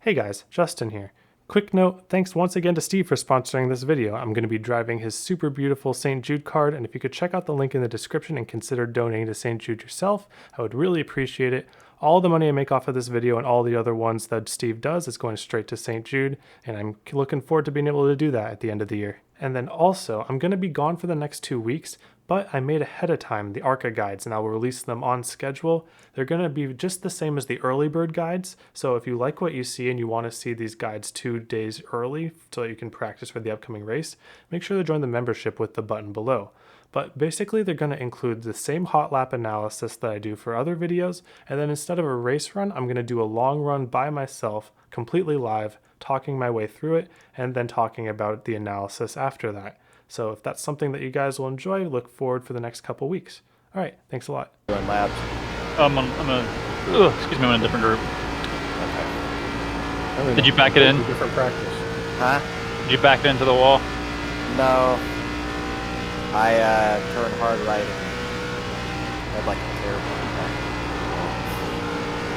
Hey guys, Justin here. Quick note, thanks once again to Steve for sponsoring this video. I'm going to be driving his super beautiful St. Jude card, and if you could check out the link in the description and consider donating to St. Jude yourself, I would really appreciate it. All the money I make off of this video and all the other ones that Steve does is going straight to St. Jude, and I'm looking forward to being able to do that at the end of the year. And then also, I'm going to be gone for the next 2 weeks, but I made ahead of time the Arca guides and I will release them on schedule. They're going to be just the same as the early bird guides. So if you like what you see and you want to see these guides 2 days early so that you can practice for the upcoming race, make sure to join the membership with the button below. But basically they're going to include the same hot lap analysis that I do for other videos, and then instead of a race run, I'm going to do a long run by myself, completely live, talking my way through it, and then talking about the analysis after that. So if that's something that you guys will enjoy, look forward for the next couple weeks. All right, thanks a lot. Doing labs. I'm excuse me, I'm in a different group. Okay. Did you back it in? Different practice. Huh? Did you back it into the wall? No. I turned hard right and had like a terrible impact.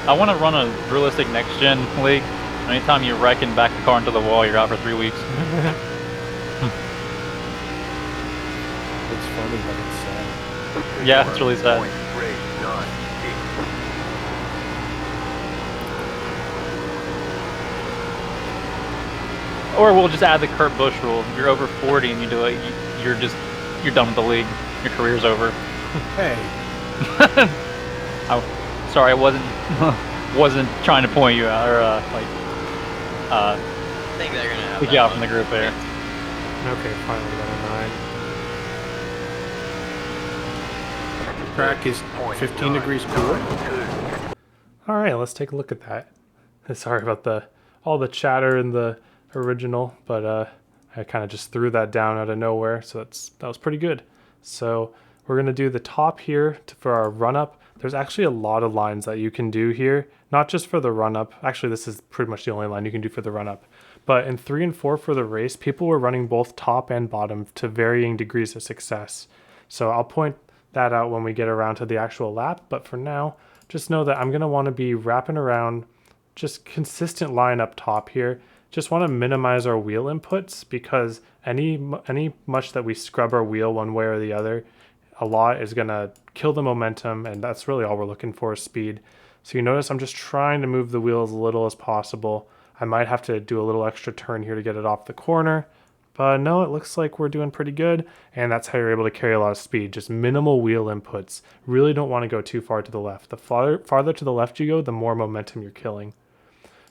I want to run a realistic next-gen league. Anytime you wreck and back the car into the wall, you're out for 3 weeks. It's funny, but it's sad. Yeah, it's really sad. Or we'll just add the Kurt Busch rule. If you're over 40 and you do it, you're done with the league. Your career's over. Hey. Sorry, I wasn't trying to point you out or I think they're gonna have kick you out from the group there. Okay, finally got a 9. Track is 15 degrees cooler. All right, let's take a look at that. Sorry about all the chatter in the original, but I kind of just threw that down out of nowhere, so that was pretty good. So we're gonna do the top here for our run up. There's actually a lot of lines that you can do here, not just for the run up. Actually, this is pretty much the only line you can do for the run up. But in 3 and 4 for the race, people were running both top and bottom to varying degrees of success. So I'll point that out when we get around to the actual lap. But for now, just know that I'm gonna want to be wrapping around just consistent line up top here. Just want to minimize our wheel inputs because any much that we scrub our wheel one way or the other, a lot is going to kill the momentum, and that's really all we're looking for is speed. So you notice I'm just trying to move the wheel as little as possible. I might have to do a little extra turn here to get it off the corner, but no, it looks like we're doing pretty good, and that's how you're able to carry a lot of speed. Just minimal wheel inputs. Really don't want to go too far to the left. The farther to the left you go, the more momentum you're killing.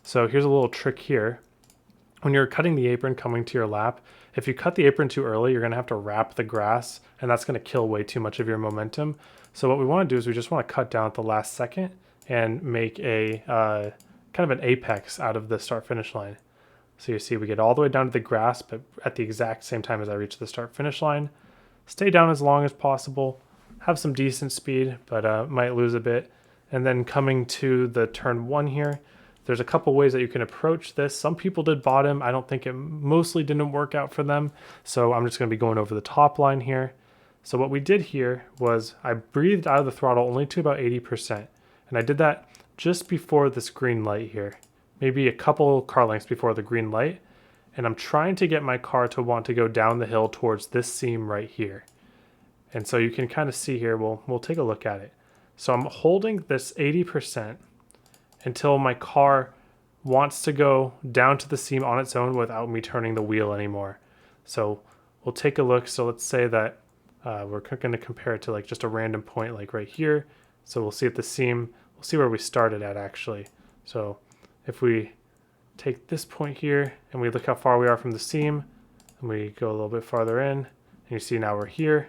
So here's a little trick here. When you're cutting the apron coming to your lap, if you cut the apron too early, you're going to have to wrap the grass, and that's going to kill way too much of your momentum. So what we want to do is we just want to cut down at the last second and make a kind of an apex out of the start-finish line. So you see we get all the way down to the grass, but at the exact same time as I reach the start-finish line. Stay down as long as possible, have some decent speed, but might lose a bit. And then coming to the turn 1 here, there's a couple ways that you can approach this. Some people did bottom. I don't think it mostly didn't work out for them. So I'm just going to be going over the top line here. So what we did here was I breathed out of the throttle only to about 80%. And I did that just before this green light here, maybe a couple car lengths before the green light. And I'm trying to get my car to want to go down the hill towards this seam right here. And so you can kind of see here, we'll take a look at it. So I'm holding this 80% until my car wants to go down to the seam on its own without me turning the wheel anymore. So we'll take a look. So let's say that we're going to compare it to like just a random point like right here. So we'll see at the seam, we'll see where we started at actually. So if we take this point here and we look how far we are from the seam, and we go a little bit farther in, and you see now we're here,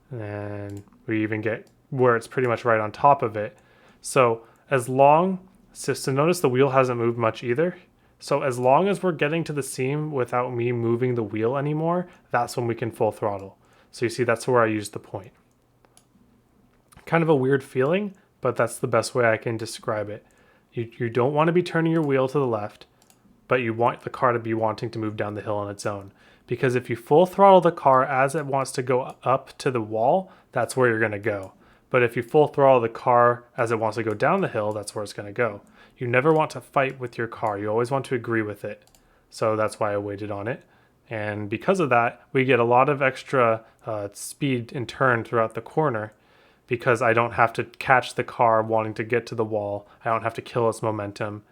and we even get where it's pretty much right on top of it. So notice the wheel hasn't moved much either. So as long as we're getting to the seam without me moving the wheel anymore, that's when we can full throttle. So you see that's where I used the point. Kind of a weird feeling, but that's the best way I can describe it. You don't want to be turning your wheel to the left, but you want the car to be wanting to move down the hill on its own. Because if you full throttle the car as it wants to go up to the wall, that's where you're going to go. But if you full throttle the car as it wants to go down the hill, that's where it's going to go. you never want to fight with your car. You always want to agree with it. So that's why I waited on it. And because of that, we get a lot of extra speed and turn throughout the corner because I don't have to catch the car wanting to get to the wall. I don't have to kill its momentum.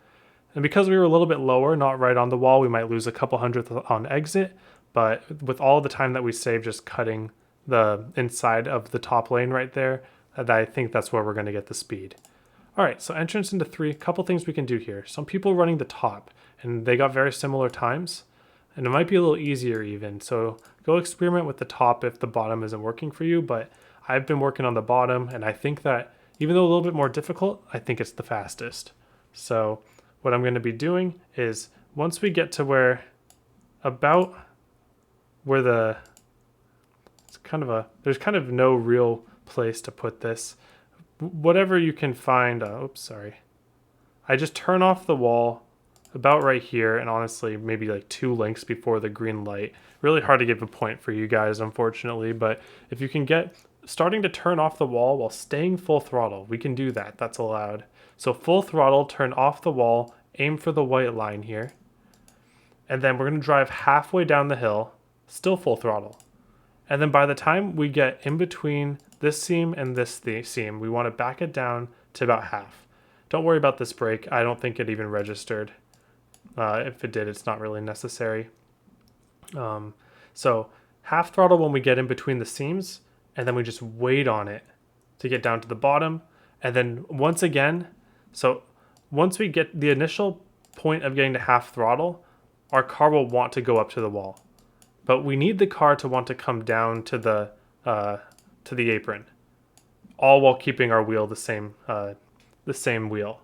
And because we were a little bit lower, not right on the wall, we might lose a couple hundredth on exit. But with all the time that we saved just cutting the inside of the top lane right there, I think that's where we're going to get the speed. All right, so entrance into 3, a couple things we can do here. Some people running the top, and they got very similar times, and it might be a little easier even. So go experiment with the top if the bottom isn't working for you, but I've been working on the bottom, and I think that even though a little bit more difficult, I think it's the fastest. So what I'm going to be doing is once we get to where about where there's kind of no real place to put this. Whatever you can find, oops, sorry. I just turn off the wall about right here, and honestly, maybe like 2 links before the green light. Really hard to give a point for you guys, unfortunately, but if you can get starting to turn off the wall while staying full throttle, we can do that. That's allowed. So full throttle, turn off the wall, aim for the white line here, and then we're going to drive halfway down the hill, still full throttle. And then by the time we get in between this seam and this seam, we want to back it down to about half. Don't worry about this brake. I don't think it even registered. If it did, it's not really necessary. So half throttle when we get in between the seams, and then we just wait on it to get down to the bottom. And then once again, so once we get the initial point of getting to half throttle, our car will want to go up to the wall. But we need the car to want to come down to the apron, all while keeping our wheel the same wheel.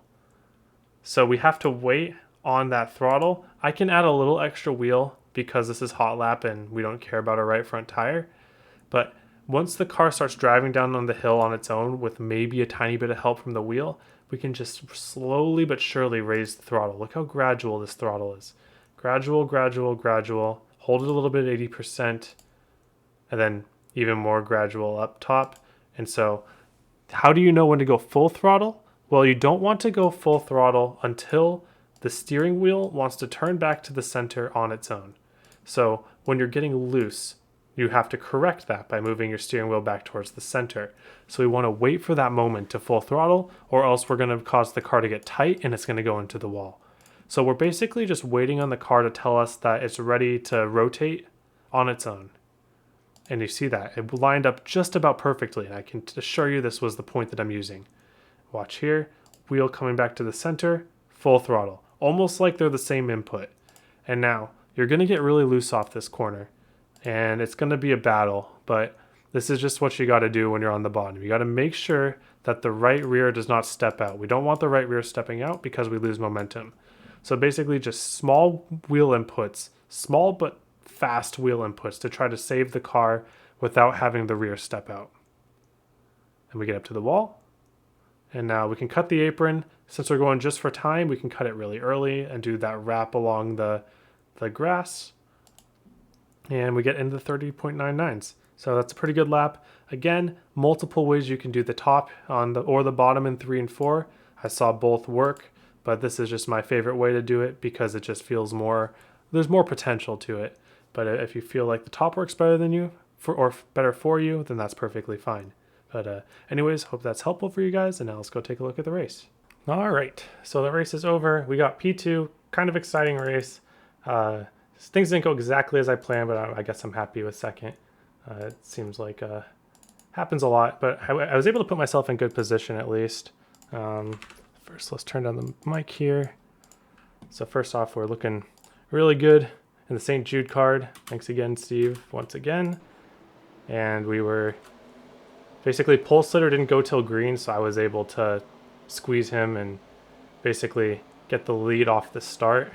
So we have to wait on that throttle. I can add a little extra wheel because this is hot lap and we don't care about our right front tire. But once the car starts driving down on the hill on its own with maybe a tiny bit of help from the wheel, we can just slowly but surely raise the throttle. Look how gradual this throttle is. Gradual, gradual, gradual. Hold it a little bit at 80%, and then even more gradual up top. And so how do you know when to go full throttle? Well, you don't want to go full throttle until the steering wheel wants to turn back to the center on its own. So when you're getting loose, you have to correct that by moving your steering wheel back towards the center. So we want to wait for that moment to full throttle, or else we're going to cause the car to get tight and it's going to go into the wall. So we're basically just waiting on the car to tell us that it's ready to rotate on its own. And you see that. It lined up just about perfectly, and I can assure you this was the point that I'm using. Watch here. Wheel coming back to the center, full throttle. Almost like they're the same input. And now, you're going to get really loose off this corner. And it's going to be a battle, but this is just what you got to do when you're on the bottom. You got to make sure that the right rear does not step out. We don't want the right rear stepping out because we lose momentum. So basically just small wheel inputs, small but fast wheel inputs to try to save the car without having the rear step out. And we get up to the wall. And now we can cut the apron. Since we're going just for time, we can cut it really early and do that wrap along the grass. And we get into 30.99s. So that's a pretty good lap. Again, multiple ways you can do the top or the bottom in 3 and 4. I saw both work. But this is just my favorite way to do it because it just feels there's more potential to it. But if you feel like the top works better than you, or better for you, then that's perfectly fine. But anyways, hope that's helpful for you guys, and now let's go take a look at the race. All right, so the race is over. We got P2, kind of exciting race. Things didn't go exactly as I planned, but I guess I'm happy with second. It seems like happens a lot, but I was able to put myself in good position at least. First, let's turn down the mic here. So first off, we're looking really good in the St. Jude card. Thanks again, Steve, once again. And we were basically pole sitter didn't go till green, so I was able to squeeze him and basically get the lead off the start.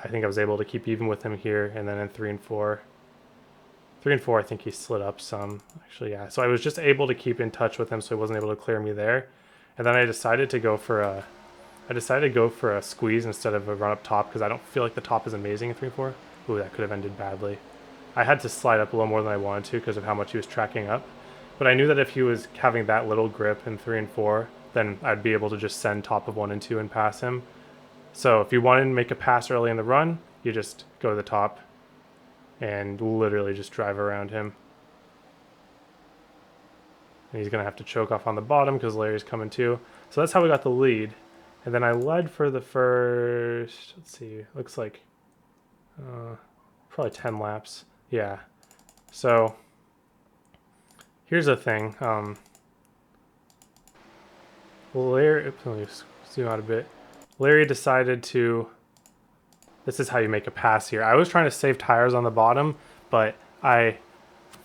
I think I was able to keep even with him here, and then in 3 and 4. 3 and 4, I think he slid up some. Actually, yeah. So I was just able to keep in touch with him, so he wasn't able to clear me there. And then I decided to go for a squeeze instead of a run up top because I don't feel like the top is amazing in 3 and 4. Ooh, that could have ended badly. I had to slide up a little more than I wanted to because of how much he was tracking up. But I knew that if he was having that little grip in 3 and 4, then I'd be able to just send top of 1 and 2 and pass him. So if you wanted to make a pass early in the run, you just go to the top and literally just drive around him. And he's going to have to choke off on the bottom because Larry's coming too. So that's how we got the lead. And then I led for the first, let's see, looks like probably 10 laps. Yeah. So here's the thing. Larry, oops, let me zoom out a bit. Larry decided to, this is how you make a pass here. I was trying to save tires on the bottom, but I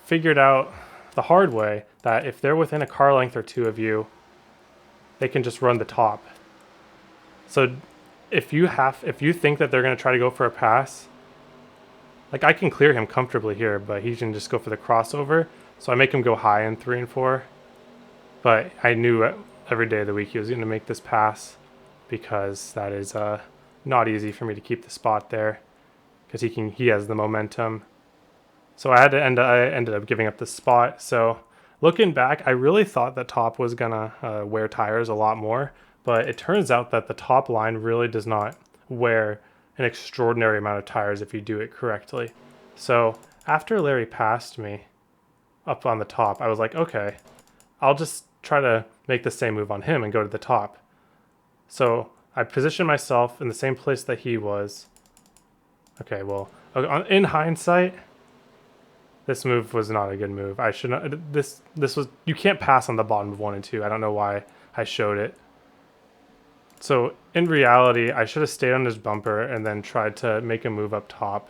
figured out the hard way that if they're within a car length or two of you, they can just run the top. So if you think that they're going to try to go for a pass, like I can clear him comfortably here, but he can just go for the crossover. So I make him go high in 3 and 4. But I knew every day of the week he was going to make this pass because that is not easy for me to keep the spot there because he has the momentum. So I ended up giving up the spot. So looking back, I really thought that top was gonna wear tires a lot more, but it turns out that the top line really does not wear an extraordinary amount of tires if you do it correctly. So after Larry passed me up on the top, I was like, okay, I'll just try to make the same move on him and go to the top. So I positioned myself in the same place that he was. Okay, well, in hindsight, this move was not a good move. I should not. This was, you can't pass on the bottom of 1 and 2. I don't know why I showed it. So in reality, I should have stayed on his bumper and then tried to make a move up top.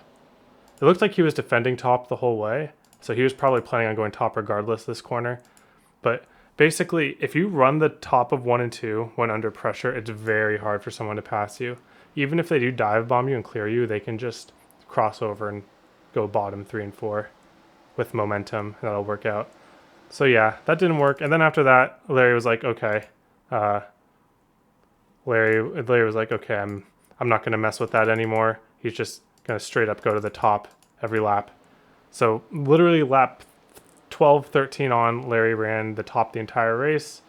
It looked like he was defending top the whole way, so he was probably planning on going top regardless this corner. But basically, if you run the top of 1 and 2 when under pressure, it's very hard for someone to pass you. Even if they do dive bomb you and clear you, they can just cross over and go bottom 3 and 4 with momentum, and that'll work out. So yeah, that didn't work. And then after that, Larry was like, okay. Larry was like, okay, I'm not gonna mess with that anymore. He's just gonna straight up go to the top every lap. So literally lap 12, 13 on, Larry ran the top the entire race,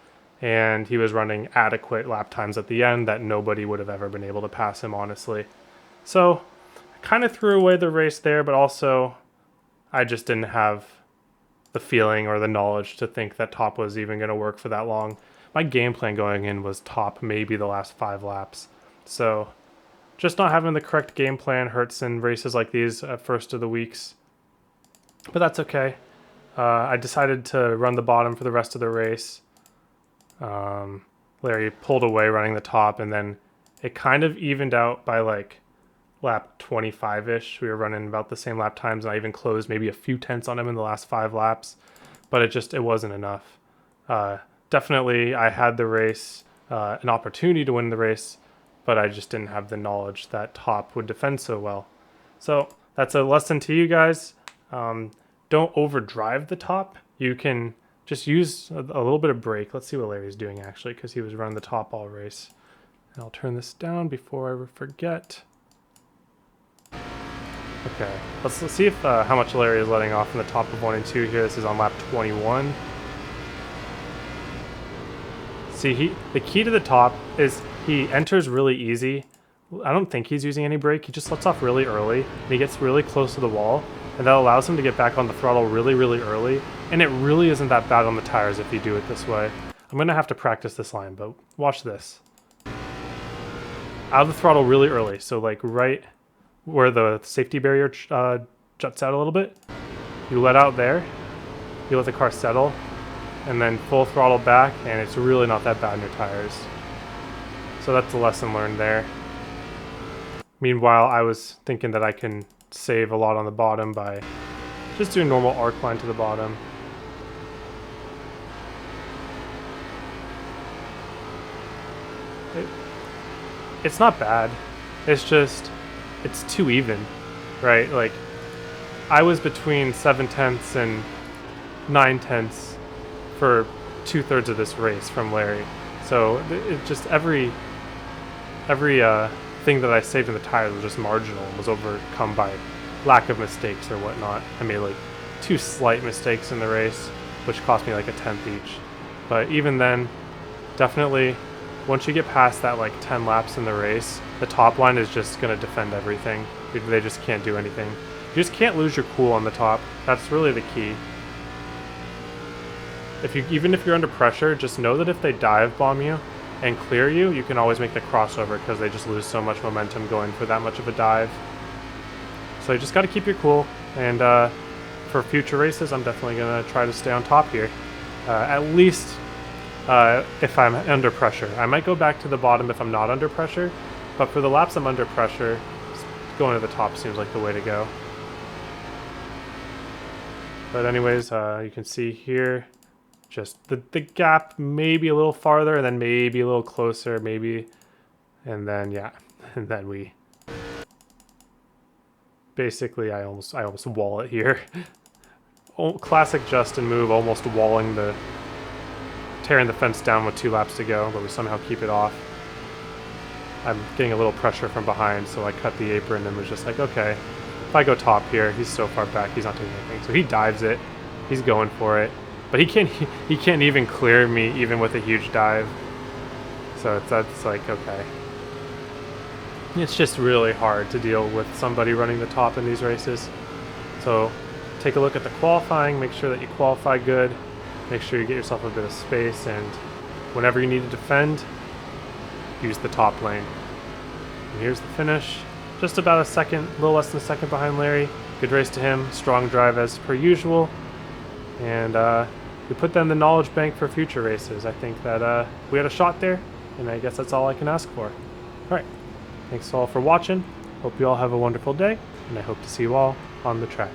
and he was running adequate lap times at the end that nobody would have ever been able to pass him, honestly. So I kind of threw away the race there, but also I just didn't have the feeling or the knowledge to think that top was even going to work for that long. My game plan going in was top maybe the last 5 laps. So just not having the correct game plan hurts in races like these at first of the weeks. But that's okay. I decided to run the bottom for the rest of the race. Larry pulled away running the top, and then it kind of evened out by like lap 25-ish. We were running about the same lap times, and I even closed maybe a few tenths on him in the last 5 laps, but it wasn't enough. Definitely I had the race, an opportunity to win the race, but I just didn't have the knowledge that top would defend so well. So that's a lesson to you guys. Don't overdrive the top. You can just use a little bit of brake. Let's see what Larry's doing actually, because he was running the top all race. And I'll turn this down before I forget. Okay, let's see if how much Larry is letting off in the top of 1 and 2 here. This is on lap 21. See, the key to the top is he enters really easy. I don't think he's using any brake. He just lets off really early, and he gets really close to the wall, and that allows him to get back on the throttle really, really early, and it really isn't that bad on the tires if you do it this way. I'm going to have to practice this line, but watch this. Out of the throttle really early, so like right where the safety barrier juts out a little bit. You let out there, you let the car settle, and then full throttle back, and it's really not that bad on your tires. So that's the lesson learned there. Meanwhile, I was thinking that I can save a lot on the bottom by just doing normal arc line to the bottom. It's not bad. It's just, it's too even, right? Like, I was between 7/10 and 9/10 for 2/3 of this race from Larry. So it just every thing that I saved in the tires was just marginal and was overcome by lack of mistakes or whatnot. I made like 2 slight mistakes in the race, which cost me like a tenth each. But even then, definitely, once you get past that like 10 laps in the race, the top line is just going to defend everything. They just can't do anything. You just can't lose your cool on the top. That's really the key. Even if you're under pressure, just know that if they dive bomb you and clear you, you can always make the crossover because they just lose so much momentum going for that much of a dive. So you just got to keep your cool, and for future races, I'm definitely going to try to stay on top here. At least if I'm under pressure. I might go back to the bottom if I'm not under pressure, but for the laps I'm under pressure, going to the top seems like the way to go. But anyways, you can see here, just the gap maybe a little farther, and then maybe a little closer, maybe, and then yeah, and then we basically I almost wall it here. Classic Justin move, almost walling tearing the fence down with 2 laps to go, but we somehow keep it off. I'm getting a little pressure from behind, so I cut the apron and was just like, okay, if I go top here, he's so far back, he's not doing anything. So he dives it, he's going for it, but he can't even clear me even with a huge dive. So that's like, okay. It's just really hard to deal with somebody running the top in these races. So take a look at the qualifying, make sure that you qualify good, make sure you get yourself a bit of space, and whenever you need to defend, use the top lane. And here's the finish. Just about a second, a little less than a second behind Larry. Good race to him, strong drive as per usual. And we put that in the knowledge bank for future races. I think that we had a shot there, and I guess that's all I can ask for. Alright, thanks all for watching. Hope you all have a wonderful day, and I hope to see you all on the track.